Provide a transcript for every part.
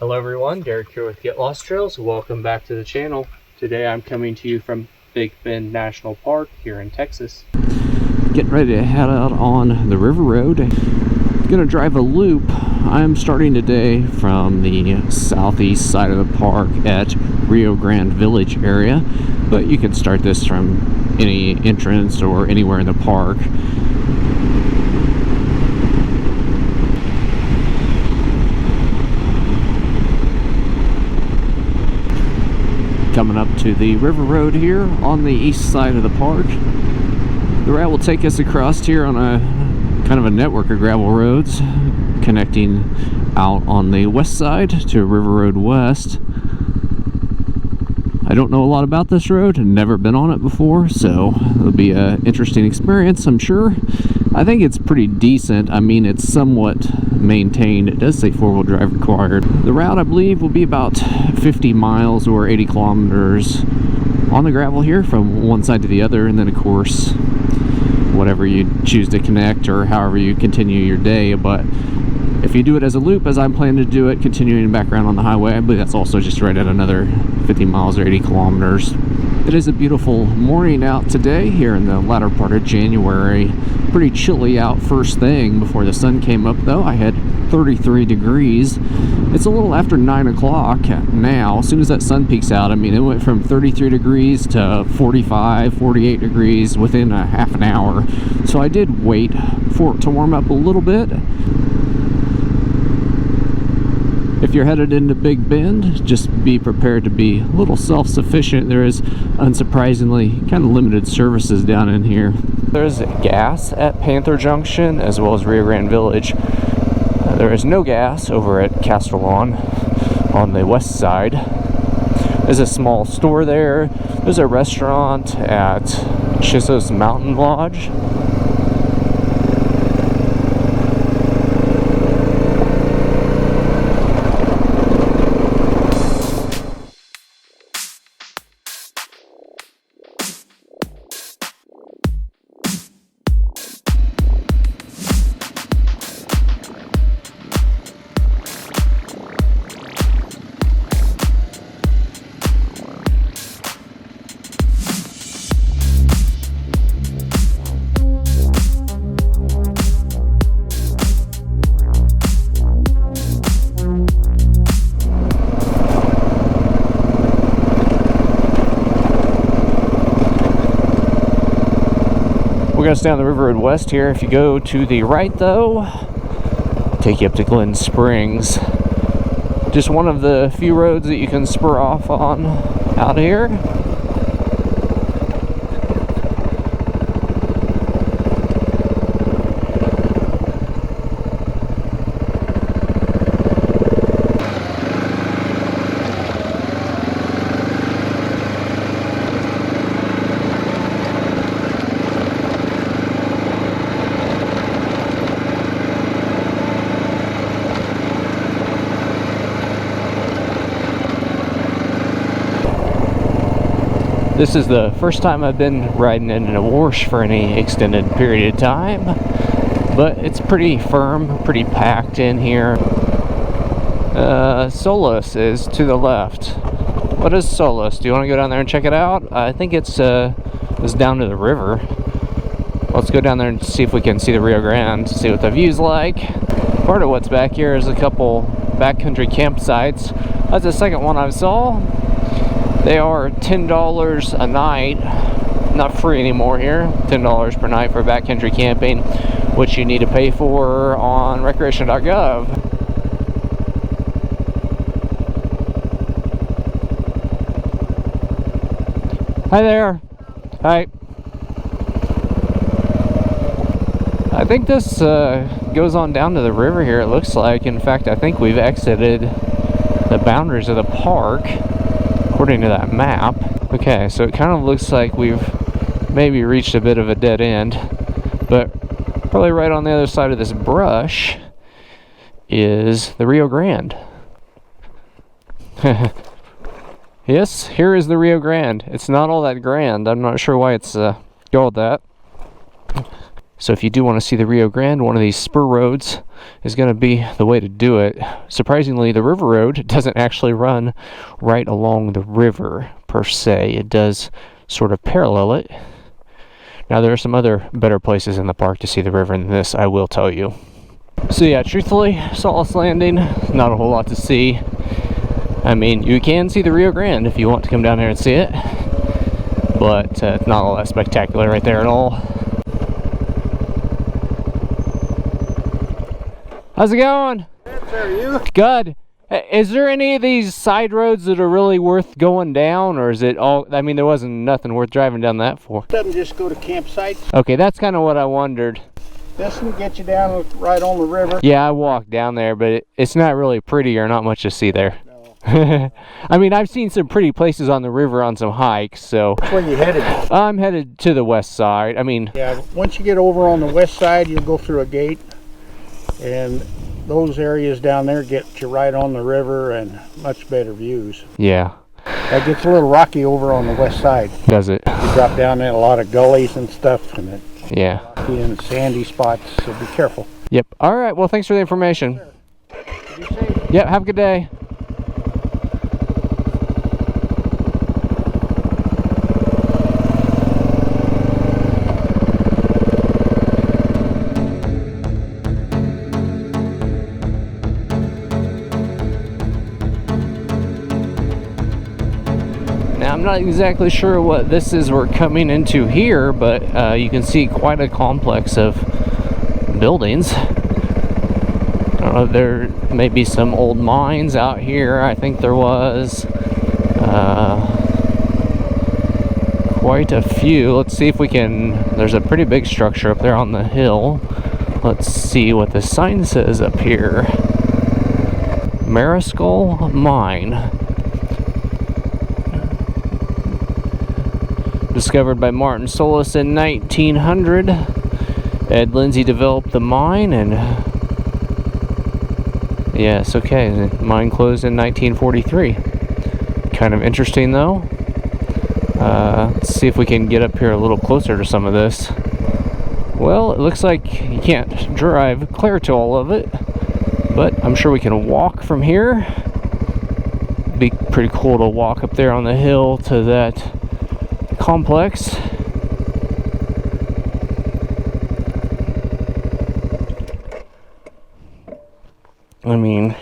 Hello everyone, Derek here with Get Lost Trails. Welcome back to the channel. Today I'm coming to you from Big Bend National Park here in Texas. Getting ready to head out on the River Road. Gonna drive a loop. I'm starting today from the southeast side of the park at Rio Grande Village area, but you can start this from any entrance or anywhere in the park. Coming up to the River Road here on the east side of the park. The route will take us across here on a kind of a network of gravel roads connecting out on the west side to River Road West. I don't know a lot about this road, never been on it before, so it'll be an interesting experience, I'm sure. I think it's pretty decent. I mean, it's somewhat maintained. It does say four-wheel drive required. The route, I believe, will be about 50 miles or 80 kilometers on the gravel here from one side to the other, and then of course whatever you choose to connect or however you continue your day. But if you do it as a loop, as I'm planning to do it, continuing back around on the highway, I believe that's also just right at another 50 miles or 80 kilometers. It is a beautiful morning out today here in the latter part of January. Pretty chilly out first thing before the sun came up though. I had 33 degrees. It's a little after 9 o'clock now. As soon as that sun peeks out, I mean, it went from 33 degrees to 45, 48 degrees within a half an hour. So I did wait for it to warm up a little bit. If you're headed into Big Bend, just be prepared to be a little self-sufficient. There is, unsurprisingly, kind of limited services down in here. There's gas at Panther Junction as well as Rio Grande Village. There is no gas over at Castolon on the west side. There's a small store there. There's a restaurant at Chisos Mountain Lodge. We're going to stay on the River Road West here. If you go to the right, though, take you up to Glen Springs. Just one of the few roads that you can spur off on out here. This is the first time I've been riding in a wash for any extended period of time, but it's pretty firm, pretty packed in here. Solus is to the left. What is Solus? Do you want to go down there and check it out? I think it's down to the river. Let's go down there and see if we can see the Rio Grande, see what the view's like. Part of what's back here is a couple backcountry campsites. That's the second one I saw. They are $10 a night, not free anymore here, $10 per night for backcountry camping, which you need to pay for on recreation.gov. Hi there. Hi. I think this goes on down to the river here, it looks like. In fact, I think we've exited the boundaries of the park, according to that map. Okay, so it kind of looks like we've maybe reached a bit of a dead end, but probably right on the other side of this brush is the Rio Grande. Yes, here is the Rio Grande. It's not all that grand. I'm not sure why it's called that. So if you do want to see the Rio Grande, one of these spur roads is going to be the way to do it. Surprisingly, the River Road doesn't actually run right along the river per se. It does sort of parallel it. Now there are some other better places in the park to see the river than this, I will tell you. So yeah, truthfully, Solace Landing, not a whole lot to see. I mean, you can see the Rio Grande if you want to come down there and see it, but it's not all that spectacular right there at all. How's it going? Good, sir. You? Good. Is there any of these side roads that are really worth going down, or is it all, I mean, there wasn't nothing worth driving down that for? Doesn't just go to campsites. Okay, that's kind of what I wondered. This will get you down right on the river. Yeah, I walked down there, but it's not really pretty or not much to see there. No. I mean, I've seen some pretty places on the river on some hikes, so. Which way you headed? I'm headed to the west side. I mean. Yeah, once you get over on the west side, you'll go through a gate, and those areas down there get you right on the river and much better views. Yeah. That gets a little rocky over on the west side. Does it? You drop down in a lot of gullies and stuff, and it yeah. rocky and sandy spots, so be careful. Yep. All right. Well, thanks for the information. Sure. Be safe. Yep. Have a good day. I'm not exactly sure what this is we're coming into here, but you can see quite a complex of buildings. I don't know, there may be some old mines out here. I think there was quite a few. Let's see if we can, there's a pretty big structure up there on the hill. Let's see what the sign says up here. Mariscal Mine. Discovered by Martin Solis in 1900. Ed Lindsay developed the mine, and yes, okay, the mine closed in 1943. Kind of interesting though. Let's see if we can get up here a little closer to some of this. Well, it looks like you can't drive clear to all of it, but I'm sure we can walk from here. Be pretty cool to walk up there on the hill to that complex. I mean,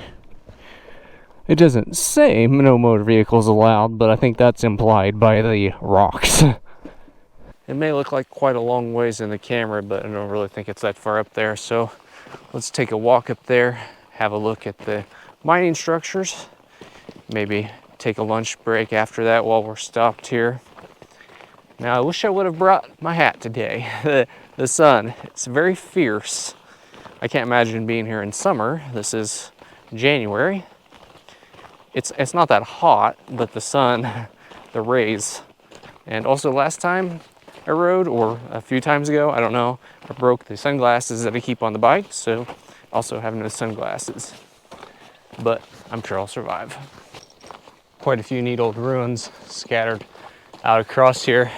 it doesn't say no motor vehicles allowed, but I think that's implied by the rocks. It may look like quite a long ways in the camera, but I don't really think it's that far up there. So let's take a walk up there, have a look at the mining structures, maybe take a lunch break after that while we're stopped here. Now, I wish I would have brought my hat today. The sun, it's very fierce. I can't imagine being here in summer. This is January. It's not that hot, but the sun, the rays. And also last time I rode, or a few times ago, I don't know, I broke the sunglasses that I keep on the bike, so also have no sunglasses. But I'm sure I'll survive. Quite a few neat old ruins scattered out across here.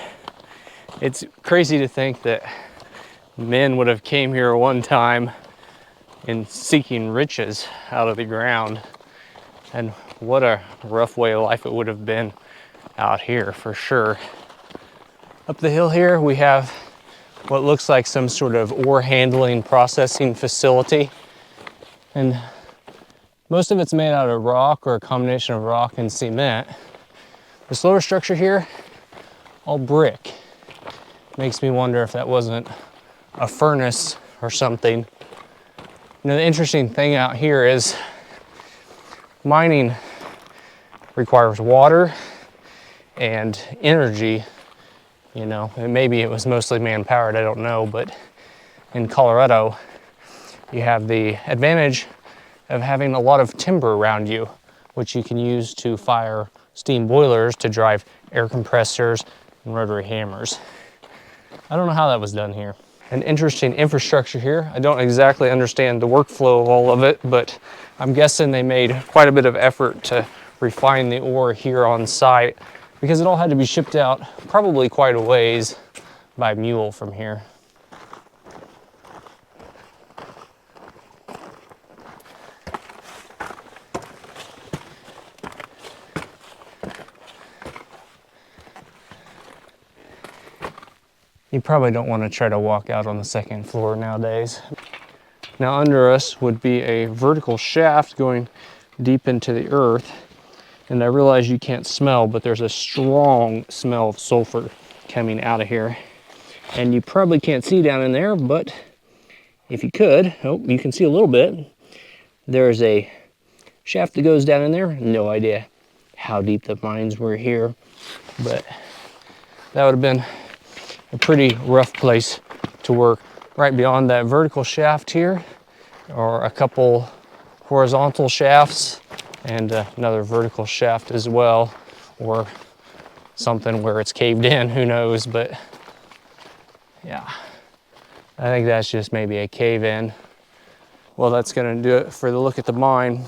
It's crazy to think that men would have came here one time in seeking riches out of the ground, and what a rough way of life it would have been out here for sure. Up the hill here we have what looks like some sort of ore handling processing facility, and most of it's made out of rock or a combination of rock and cement. This lower structure here, all brick. Makes me wonder if that wasn't a furnace or something. You know, the interesting thing out here is mining requires water and energy, you know, and maybe it was mostly man-powered, I don't know, but in Colorado, you have the advantage of having a lot of timber around you, which you can use to fire steam boilers to drive air compressors and rotary hammers. I don't know how that was done here. An interesting infrastructure here. I don't exactly understand the workflow of all of it, but I'm guessing they made quite a bit of effort to refine the ore here on site, because it all had to be shipped out probably quite a ways by mule from here. You probably don't want to try to walk out on the second floor nowadays. Now under us would be a vertical shaft going deep into the earth. And I realize you can't smell, but there's a strong smell of sulfur coming out of here. And you probably can't see down in there, but if you could, oh, you can see a little bit. There's a shaft that goes down in there. No idea how deep the mines were here, but that would have been a pretty rough place to work. Right beyond that vertical shaft here are a couple horizontal shafts and another vertical shaft as well, or something where it's caved in, who knows, but yeah, I think that's just maybe a cave in. Well, that's gonna do it for the look at the mine.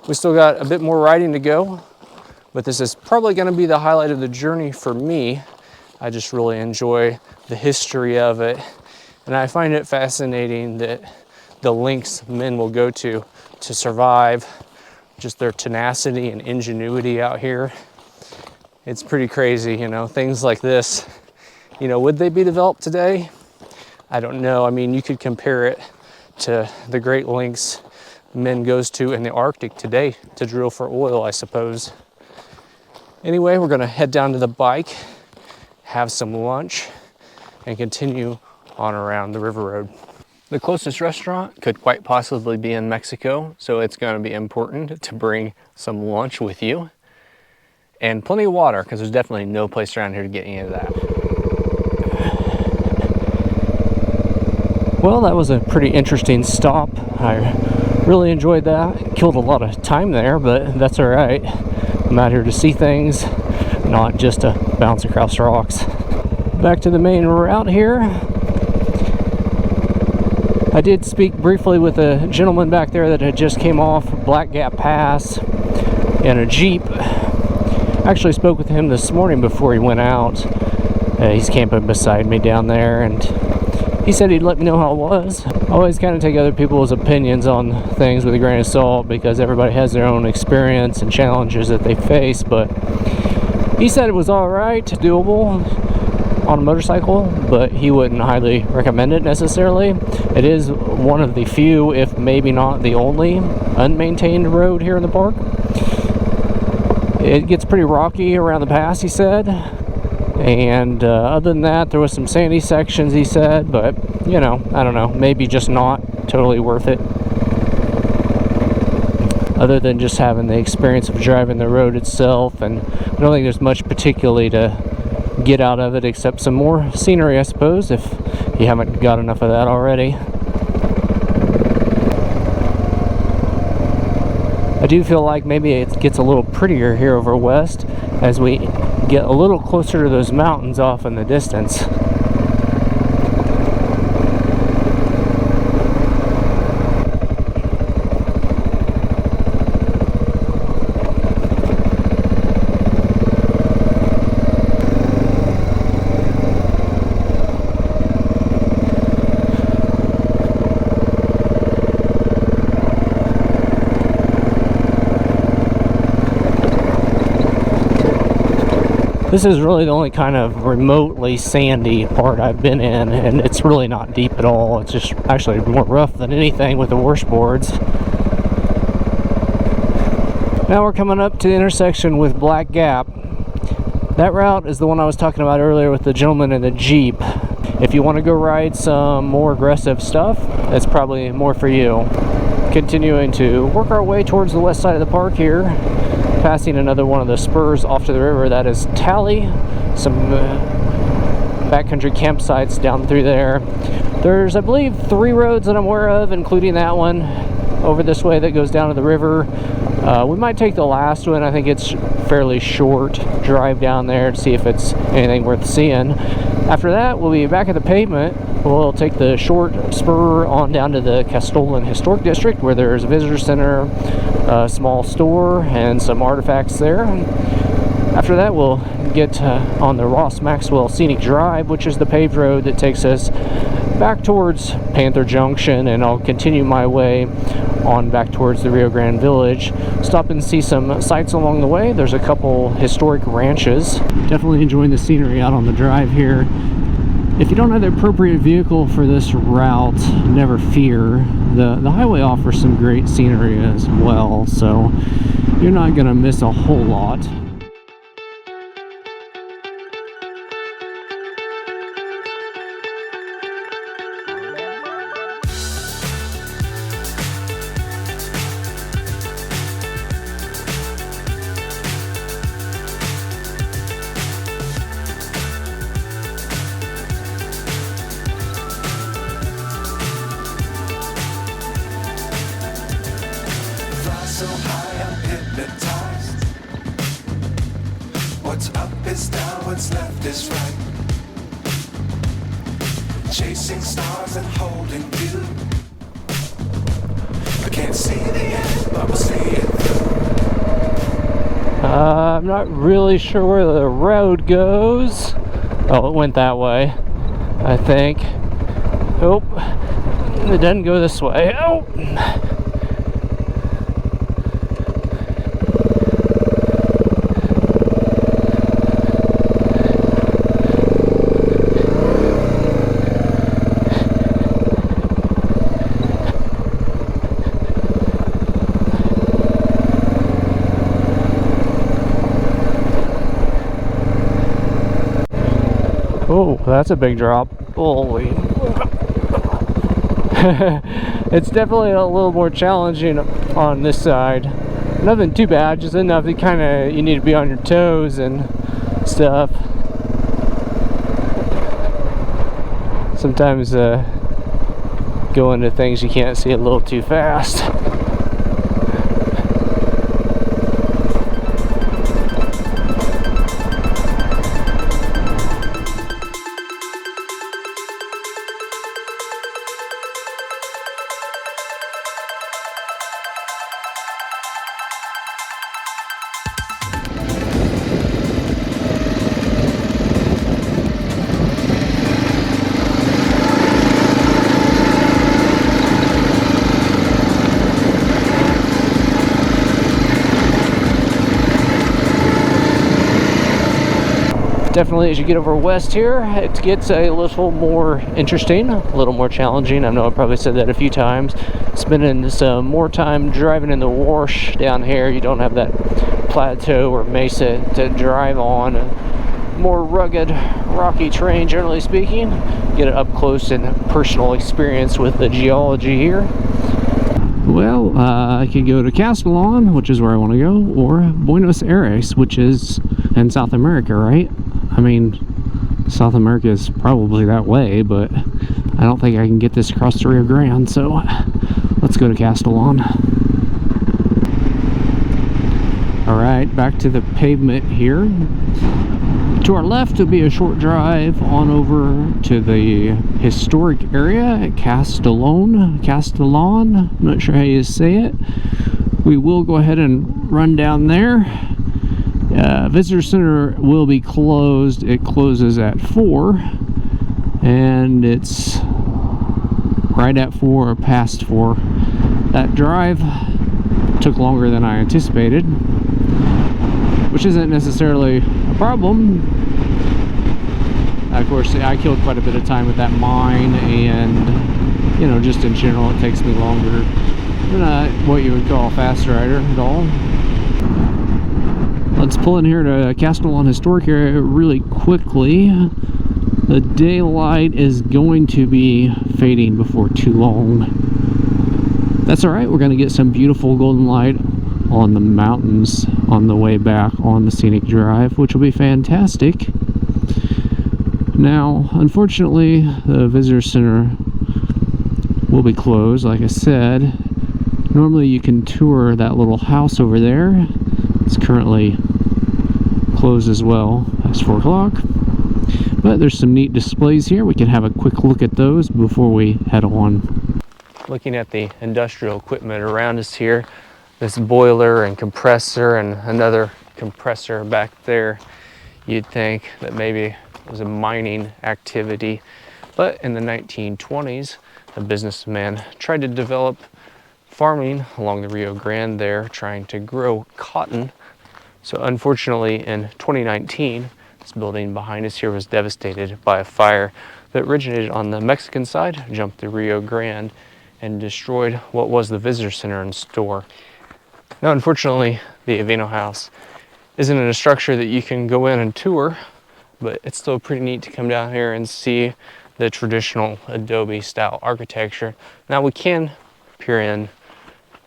We still got a bit more riding to go, but this is probably gonna be the highlight of the journey for me. I just really enjoy the history of it, and I find it fascinating that the lengths men will go to survive, just their tenacity and ingenuity out here. It's pretty crazy, you know, things like this. You know, would they be developed today? I don't know. I mean, you could compare it to the great lengths men goes to in the Arctic today to drill for oil, I suppose. Anyway, we're gonna head down to the bike, have some lunch, and continue on around the river road. The closest restaurant could quite possibly be in Mexico, so it's going to be important to bring some lunch with you. And plenty of water, because there's definitely no place around here to get any of that. Well, that was a pretty interesting stop. I really enjoyed that. Killed a lot of time there, but that's all right. I'm out here to see things, not just to bounce across rocks. Back to the main route here. I did speak briefly with a gentleman back there that had just came off Black Gap Pass in a Jeep. I actually spoke with him this morning before he went out. He's camping beside me down there, and he said he'd let me know how it was. I always kind of take other people's opinions on things with a grain of salt because everybody has their own experience and challenges that they face, but he said it was all right, doable on a motorcycle, but he wouldn't highly recommend it necessarily. It is one of the few, if maybe not the only, unmaintained road here in the park. It gets pretty rocky around the pass, he said, and other than that, there was some sandy sections, he said, but you know, I don't know, maybe just not totally worth it, other than just having the experience of driving the road itself. And I don't think there's much particularly to get out of it except some more scenery, I suppose, if you haven't got enough of that already. I do feel like maybe it gets a little prettier here over west as we get a little closer to those mountains off in the distance. This is really the only kind of remotely sandy part I've been in, and it's really not deep at all. It's just actually more rough than anything with the washboards. Now we're coming up to the intersection with Black Gap. That route is the one I was talking about earlier with the gentleman in the Jeep. If you want to go ride some more aggressive stuff, that's probably more for you. Continuing to work our way towards the west side of the park here, passing another one of the spurs off to the river. That is Tally. Some backcountry campsites down through there. There's, I believe, 3 roads that I'm aware of, including that one over this way that goes down to the river. We might take the last one. I think it's fairly short drive down there to see if it's anything worth seeing. After that, we'll be back at the pavement. We'll take the short spur on down to the Castolon Historic District, where there's a visitor center, a small store, and some artifacts there. After that, we'll get on the Maxwell Scenic Drive, which is the paved road that takes us back towards Panther Junction, and I'll continue my way on back towards the Rio Grande Village. Stop and see some sights along the way. There's a couple historic ranches. Definitely enjoying the scenery out on the drive here. If you don't have the appropriate vehicle for this route, never fear. The highway offers some great scenery as well, so you're not going to miss a whole lot. So high I'm hypnotized. What's up is down, what's left is right. Chasing stars and holding you. I can't see the end, but we'll see it through. I'm not really sure where the road goes. Oh, it went that way, I think. Oh, it doesn't go this way. Oh! Oh, that's a big drop. Holy. It's definitely a little more challenging on this side. Nothing too bad, just enough that you need to be on your toes and stuff. Sometimes go into things you can't see a little too fast. Definitely, as you get over west here, it gets a little more interesting, a little more challenging. I know I probably said that a few times. Spending some more time driving in the wash down here, you don't have that plateau or mesa to drive on. A more rugged, rocky terrain, generally speaking. Get an up close and personal experience with the geology here. Well, I could go to Castolon, which is where I want to go, or Buenos Aires, which is in South America, right? I mean, South America is probably that way, but I don't think I can get this across the Rio Grande, so let's go to Castolon. Alright, back to the pavement here. To our left will be a short drive on over to the historic area at Castolon. I'm not sure how you say it. We will go ahead and run down there. Visitor Center will be closed. It closes at 4, and it's right at 4 or past 4. That drive took longer than I anticipated, which isn't necessarily a problem. Of course, I killed quite a bit of time with that mine, and you know, just in general, it takes me longer. I'm not what you would call a fast rider at all. Let's pull in here to Castolon Historic area really quickly. The daylight is going to be fading before too long. That's alright, we're going to get some beautiful golden light on the mountains on the way back on the Scenic Drive, which will be fantastic. Now, unfortunately, the visitor center will be closed, like I said. Normally you can tour that little house over there. It's currently closed as well. It's 4 o'clock. But there's some neat displays here. We can have a quick look at those before we head on. Looking at the industrial equipment around us here, this boiler and compressor and another compressor back there, you'd think that maybe it was a mining activity. But in the 1920s, a businessman tried to develop farming along the Rio Grande there, trying to grow cotton. So unfortunately in 2019, This building behind us here was devastated by a fire that originated on the Mexican side, jumped the Rio Grande, and destroyed what was the visitor center and store. Now, unfortunately, the Aveno House isn't in a structure that you can go in and tour, but it's still pretty neat to come down here and see the traditional adobe style architecture. Now we can peer in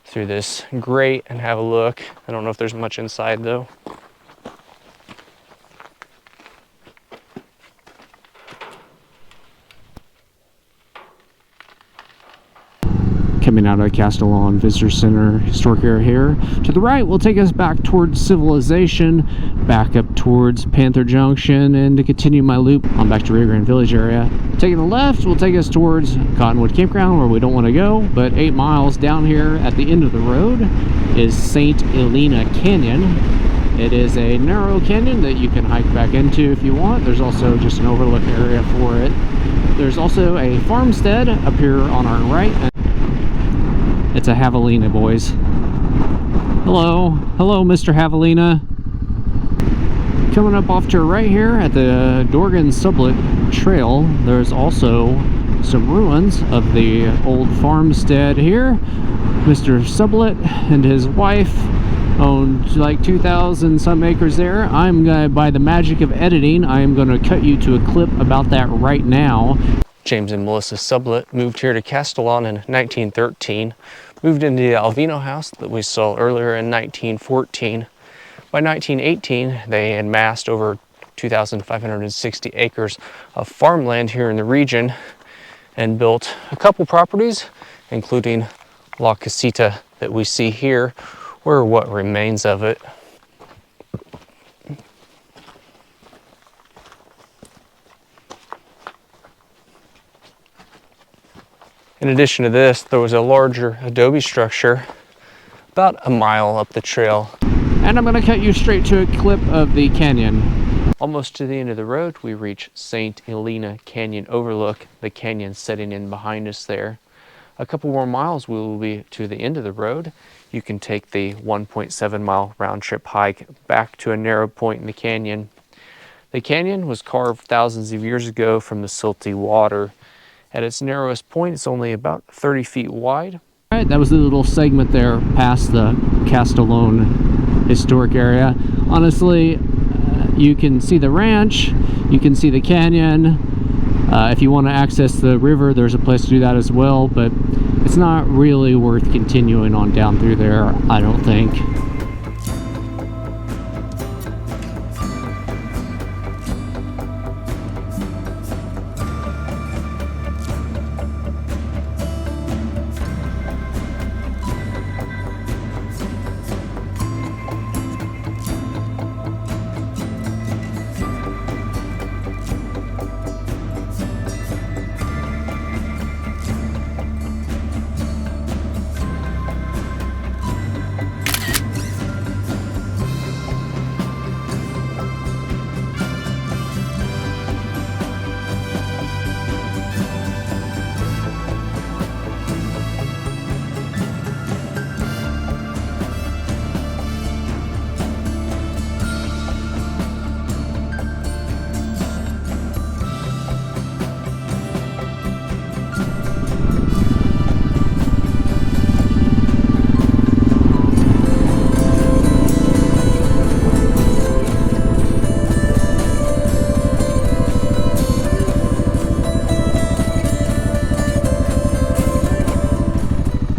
through this grate and have a look. I don't know if there's much inside though. Coming out of Castolon Visitor Center historic area here. To the right will take us back towards civilization, back up towards Panther Junction, and to continue my loop on back to Rio Grande Village area. Taking the left will take us towards Cottonwood Campground, where we don't want to go, but 8 miles down here at the end of the road is St. Elena Canyon. It is a narrow canyon that you can hike back into if you want. There's also just an overlook area for it. There's also a farmstead up here on our right. It's a javelina, boys. Hello. Hello, Mr. Javelina. Coming up off to our right here at the Dorgan Sublett Trail, there's also some ruins of the old farmstead here. Mr. Sublett and his wife owned like 2,000 some acres there. I'm gonna, by the magic of editing, I am gonna cut you to a clip about that right now. James and Melissa Sublett moved here to Castolon in 1913, moved into the Aveno House that we saw earlier in 1914. By 1918, they had amassed over 2,560 acres of farmland here in the region and built a couple properties, including La Casita that we see here, or what remains of it. In addition to this, there was a larger adobe structure about a mile up the trail. And I'm gonna cut you straight to a clip of the canyon. Almost to the end of the road, we reach St. Elena Canyon Overlook, the canyon setting in behind us there. A couple more miles, we will be to the end of the road. You can take the 1.7 mile round trip hike back to a narrow point in the canyon. The canyon was carved thousands of years ago from the silty water. At its narrowest point, it's only about 30 feet wide. All right, that was the little segment there past the Castolon historic area. Honestly, you can see the ranch, you can see the canyon. If you want to access the river, there's a place to do that as well, but it's not really worth continuing on down through there, I don't think.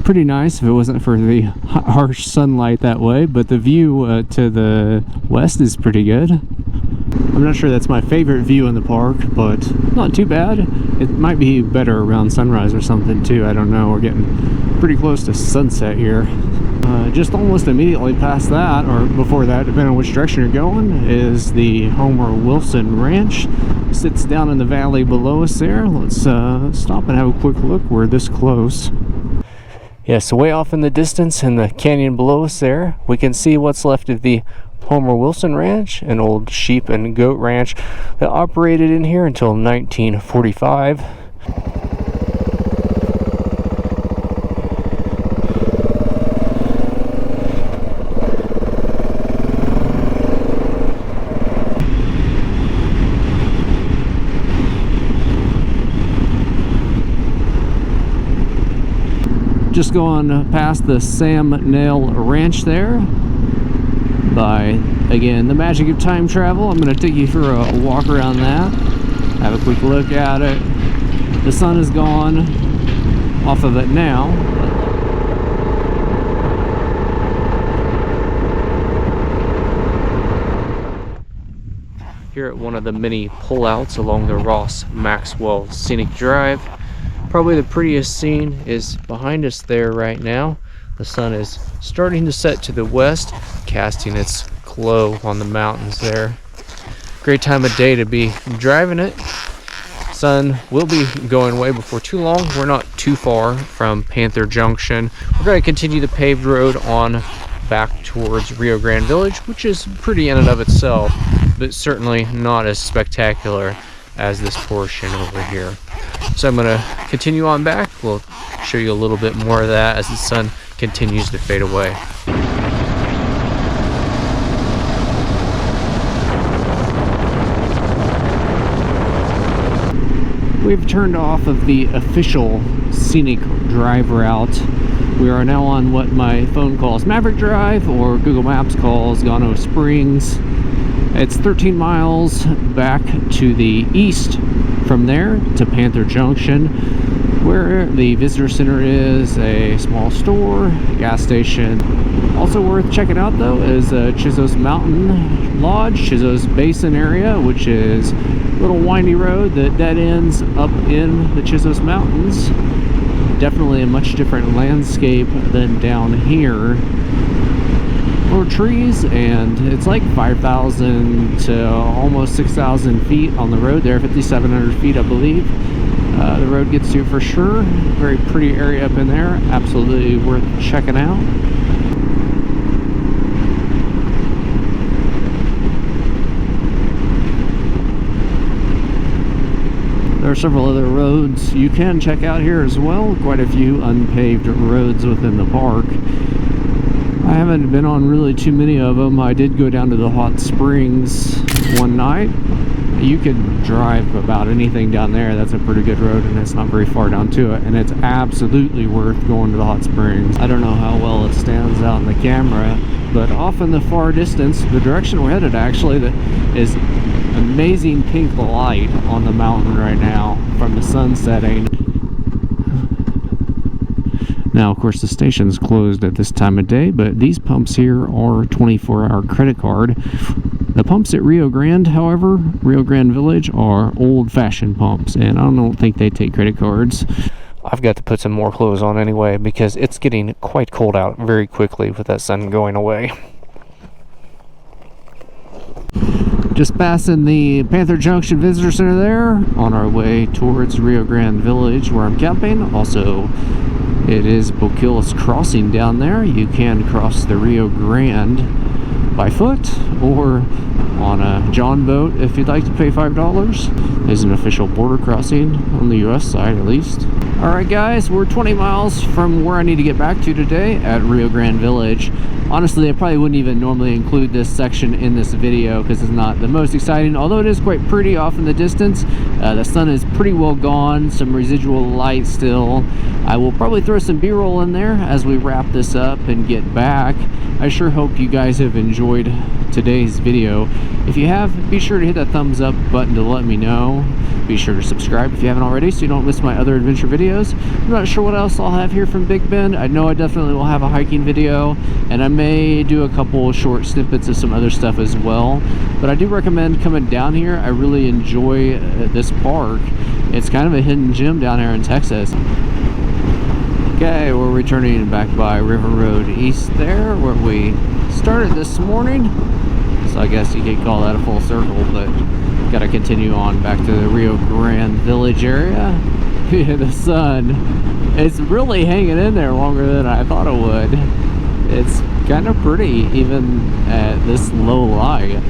Pretty nice if it wasn't for the harsh sunlight that way, but the view to the west is pretty good. I'm not sure that's my favorite view in the park, but not too bad. It might be better around sunrise or something too, I don't know. We're getting pretty close to sunset here. Just almost immediately past that, or before that, depending on which direction you're going, is the Homer Wilson Ranch. It sits down in the valley below us there. Let's stop and have a quick look. We're this close. Yeah, so way off in the distance in the canyon below us there, we can see what's left of the Homer Wilson Ranch, an old sheep and goat ranch that operated in here until 1945. Just going past the Neill Ranch there. By, again, the magic of time travel, I'm going to take you for a walk around that. Have a quick look at it. The sun is gone off of it now. Here at one of the many pullouts along the Maxwell Scenic Drive. Probably the prettiest scene is behind us there right now. The sun is starting to set to the west, casting its glow on the mountains there. Great time of day to be driving it. Sun will be going away before too long. We're not too far from Panther Junction. We're going to continue the paved road on back towards Rio Grande Village, which is pretty in and of itself, but certainly not as spectacular as this portion over here. So I'm going to continue on back. We'll show you a little bit more of that as the sun continues to fade away. We've turned off of the official scenic drive route. We are now on what my phone calls Maverick Drive, or Google Maps calls Gano Springs. It's 13 miles back to the east from there to Panther Junction, where the visitor center is, a small store, gas station. Also worth checking out though is Chisos Mountain Lodge, Chisos Basin area, which is a little windy road that dead ends up in the Chisos Mountains. Definitely a much different landscape than down here. More trees, and it's like 5,000 to almost 6,000 feet on the road there, 5,700 feet I believe. The road gets to for sure. Very pretty area up in there, absolutely worth checking out. There are several other roads you can check out here as well. Quite a few unpaved roads within the park. I haven't been on really too many of them. I did go down to the hot springs one night. You could drive about anything down there. That's a pretty good road, and it's not very far down to it, and it's absolutely worth going to the hot springs. I don't know how well it stands out in the camera, but off in the far distance, the direction we're headed actually, that is amazing pink light on the mountain right now from the sun setting. Now, of course, the station's closed at this time of day, but these pumps here are 24-hour credit card. The pumps at Rio Grande, however, Rio Grande Village, are old-fashioned pumps, and I don't think they take credit cards. I've got to put some more clothes on anyway, because it's getting quite cold out very quickly with that sun going away. Just passing the Panther Junction Visitor Center there, on our way towards Rio Grande Village, where I'm camping. Also, it is Boquillas Crossing down there. You can cross the Rio Grande by foot or on a John boat if you'd like to pay $5. There's an official border crossing on the US side at least. Alright guys, we're 20 miles from where I need to get back to today at Rio Grande Village. Honestly, I probably wouldn't even normally include this section in this video because it's not the most exciting, although it is quite pretty off in the distance. The sun is pretty well gone, some residual light still. I will probably throw some B-roll in there as we wrap this up and get back. I sure hope you guys have enjoyed today's video. If you have, be sure to hit that thumbs up button to let me know. Be sure to subscribe if you haven't already so you don't miss my other adventure videos. I'm not sure what else I'll have here from Big Bend. I know I definitely will have a hiking video, and I may do a couple short snippets of some other stuff as well. But I do recommend coming down here. I really enjoy this park. It's kind of a hidden gem down here in Texas. Okay, we're returning back by River Road East there, where we started this morning. So I guess you could call that a full circle, but gotta continue on back to the Rio Grande Village area. The sun, it's really hanging in there longer than I thought it would. It's kind of pretty even at this low light.